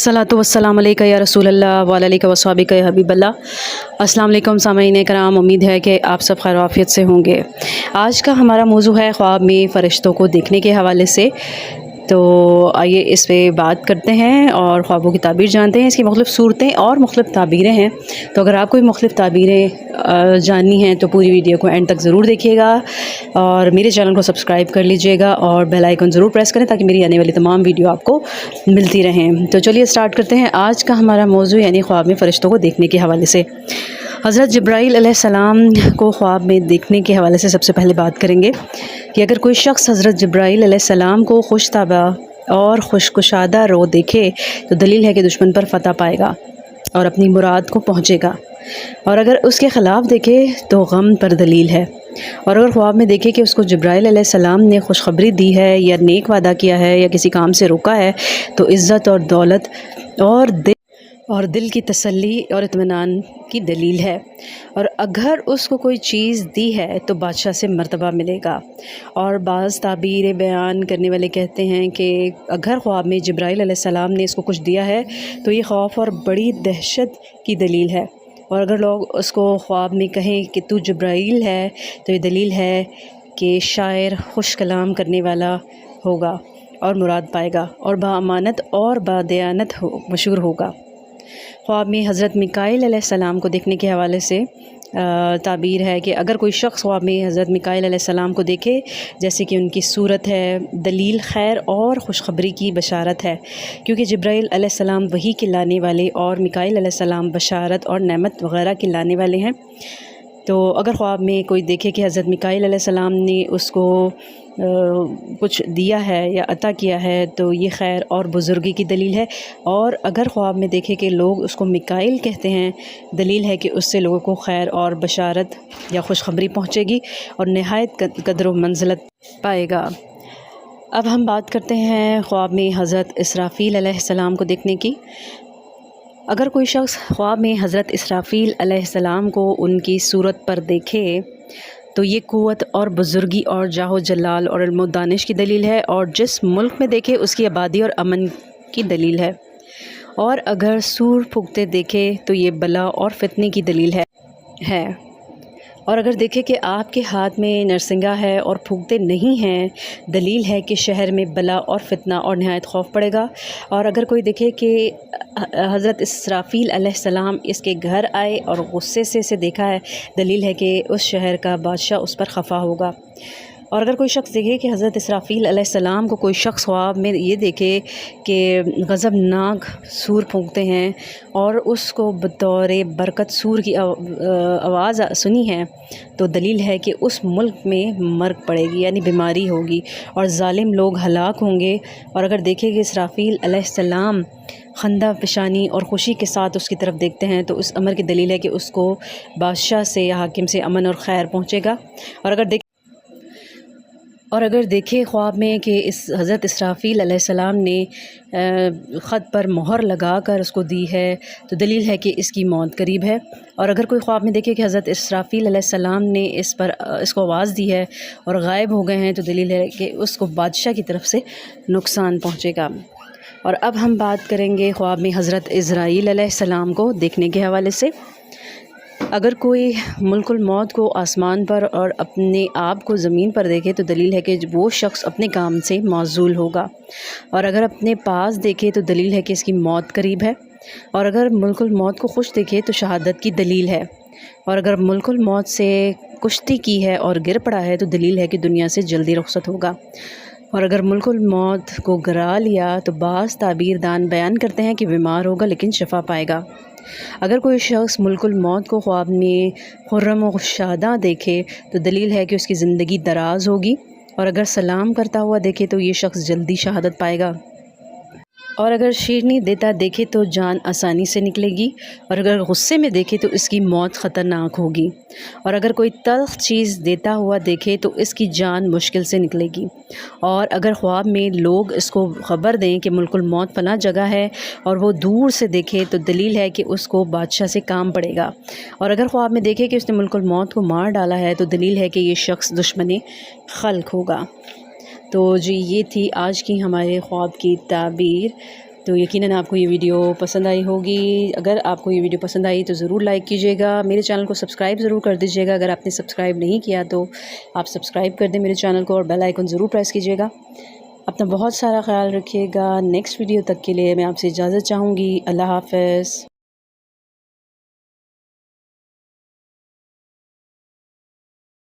अस्सलातु वस्सलाम अलैका या रसूल अल्लाह व अलैका वस्सहाबिका या हबीब अल्लाह। अस्सलाम वालेकुम सामईन कराम, उम्मीद है कि आप सब खैर आफियत से होंगे। आज का हमारा मौजू है ख्वाब में फ़रिश्तों को देखने के हवाले से। तो आइए इस पे बात करते हैं और ख्वाबों की ताबीर जानते हैं। इसकी मुख्तलिफ़ सूरतें और मुख्तलिफ़ ताबीरें हैं। तो अगर आपको भी मुख्तलिफ़ ताबीरें जाननी हैं तो पूरी वीडियो को एंड तक ज़रूर देखिएगा और मेरे चैनल को सब्सक्राइब कर लीजिएगा और बेल आइकन ज़रूर प्रेस करें ताकि मेरी आने वाली तमाम वीडियो आपको मिलती रहें। तो चलिए स्टार्ट करते हैं आज का हमारा मौजू, यानी ख्वाब में फ़रिश्तों को देखने के हवाले से। हज़रत जिब्राईल अलैहिस्सलाम को ख्वाब में देखने के हवाले से सबसे पहले बात करेंगे कि अगर कोई शख्स हज़रत जिब्राईल अलैहिस्सलाम को खुशतबा और खुशकुशादा रो देखे तो दलील है कि दुश्मन पर फ़तह पाएगा और अपनी मुराद को पहुँचेगा। और अगर उसके ख़िलाफ़ देखे तो गम पर दलील है। और अगर ख्वाब में देखे कि उसको जिब्राईल अलैहिस्सलाम ने खुशखबरी दी है या नेक वादा किया है या किसी काम से रोका है तो इज़्ज़त और दौलत और दिल की तसल्ली और इत्मीनान की दलील है। और अगर उसको कोई चीज़ दी है तो बादशाह से मर्तबा मिलेगा। और बाज़ ताबीर बयान करने वाले कहते हैं कि अगर ख्वाब में जिब्राईल अलैहिस्सलाम ने इसको कुछ दिया है तो ये खौफ और बड़ी दहशत की दलील है। और अगर लोग उसको ख्वाब में कहें कि तू जिब्राईल है तो ये दलील है कि शायर खुश कलाम करने वाला होगा और मुराद पाएगा और बाअमानत और बादयानत मशहूर होगा। ख्वाब में हज़रत मिकाईल अलैहिस्सलाम को देखने के हवाले से ताबीर है कि अगर कोई शख्स ख्वाब में हज़रत मिकाईल अलैहिस्सलाम को देखे, जैसे कि उनकी सूरत है, दलील खैर और खुशखबरी की बशारत है, क्योंकि जिब्राईल अलैहिस्सलाम वही के लाने वाले और मिकाईल अलैहिस्सलाम बशारत और नेमत वग़ैरह के लाने वाले हैं। तो अगर ख्वाब में कोई देखे कि हज़रत मिकाईल अलैहिस्सलाम ने उसको कुछ दिया है या अता किया है तो ये खैर और बुज़ुर्गी की दलील है। और अगर ख्वाब में देखे कि लोग उसको मिकाईल कहते हैं, दलील है कि उससे लोगों को खैर और बशारत या खुशखबरी पहुँचेगी और नहायत कदर व मंज़िलत पाएगा। अब हम बात करते हैं ख्वाब में हज़रत इसराफ़ील अलैहिस्सलाम को देखने की। अगर कोई शख्स ख्वाब में हज़रत इसराफ़ील अलैहिस्सलाम को उनकी सूरत पर देखे तो ये क़ुव्वत और बुज़ुर्गी और जाहो जलाल और इल्म व दानिश की दलील है। और जिस मुल्क में देखे उसकी आबादी और अमन की दलील है। और अगर सूर फूंकते देखे तो ये बला और फितने की दलील है। और अगर देखे कि आपके हाथ में नरसिंगा है और फूंकते नहीं हैं, दलील है कि शहर में बला और फितना और नहायत खौफ पड़ेगा। और अगर कोई देखे कि हज़रत इसराफ़ील अलैहिस्सलाम इसके घर आए और गुस्से से इसे देखा है, दलील है कि उस शहर का बादशाह उस पर खफा होगा। और अगर कोई शख्स देखे कि हज़रत इसराफ़ील अलैहिस्सलाम को कोई शख्स ख्वाब में ये देखे कि गज़बनाक सूर फूंकते हैं और उसको बतौर बरकत सूर की आवाज़ सुनी है तो दलील है कि उस मुल्क में मर्ग पड़ेगी, यानी बीमारी होगी और ज़ालिम लोग हलाक होंगे। और अगर देखे कि इसराफ़ील अलैहिस्सलाम खंदा पेशानी और ख़ुशी के साथ उसकी तरफ देखते हैं तो उस अमर की दलील है कि उसको बादशाह से या हाकिम से अमन और खैर पहुँचेगा। और अगर देखे ख्वाब में कि इस हज़रत इसराफ़ील अलैहिस्सलाम ने ख़त पर मोहर लगा कर उसको दी है तो दलील है कि इसकी मौत करीब है। और अगर कोई ख्वाब में देखे कि हज़रत इसराफ़ील अलैहिस्सलाम ने इसको आवाज़ दी है और गायब हो गए हैं तो दलील है कि उसको बादशाह की तरफ से नुकसान पहुँचेगा। और अब हम बात करेंगे ख्वाब में हज़रत इज़राईल अलैहिस्सलाम को देखने के हवाले से। अगर कोई मुल्कुल मौत को आसमान पर और अपने आप को ज़मीन पर देखे तो दलील है कि वो शख्स अपने काम से माज़ूल होगा। और अगर अपने पास देखे तो दलील है कि इसकी मौत करीब है। और अगर मुल्कुल मौत को खुश देखे तो शहादत की दलील है। और अगर मुल्कुल मौत से कुश्ती की है और गिर पड़ा है तो दलील है कि दुनिया से जल्दी रुखसत होगा। और अगर मुल्कुल मौत को गिरा लिया तो बाज़ ताबीर दान बयान करते हैं कि बीमार होगा लेकिन शफा पाएगा। अगर कोई शख्स मुल्कुल मौत को ख्वाब में खुर्रम व शादा देखे तो दलील है कि उसकी ज़िंदगी दराज होगी। और अगर सलाम करता हुआ देखे तो ये शख्स जल्दी शहादत पाएगा। और अगर शेरनी देता देखे तो जान आसानी से निकलेगी। और अगर गुस्से में देखे तो इसकी मौत ख़तरनाक होगी। और अगर कोई तल्ख़ चीज़ देता हुआ देखे तो इसकी जान मुश्किल से निकलेगी। और अगर ख्वाब में लोग इसको ख़बर दें कि मुल्कुल मौत फ़लाँ जगह है और वो दूर से देखे तो दलील है कि उसको बादशाह से काम पड़ेगा। और अगर ख्वाब में देखे कि उसने मुल्कुल मौत को मार डाला है तो दलील है कि ये शख्स दुश्मन खल्क़ होगा। तो जी ये थी आज की हमारे ख्वाब की ताबीर। تو یقیناً آپ کو یہ ویڈیو پسند آئی ہوگی. اگر آپ کو یہ ویڈیو پسند آئی تو ضرور لائک کیجیے گا. میرے چینل کو سبسکرائب ضرور کر دیجیے گا. اگر آپ نے سبسکرائب نہیں کیا تو آپ سبسکرائب کر دیں میرے چینل کو اور بیل آئیکن ضرور پریس کیجیے گا. اپنا بہت سارا خیال رکھیے گا. نیکسٹ ویڈیو تک کے لیے میں آپ سے اجازت چاہوں گی. اللہ حافظ.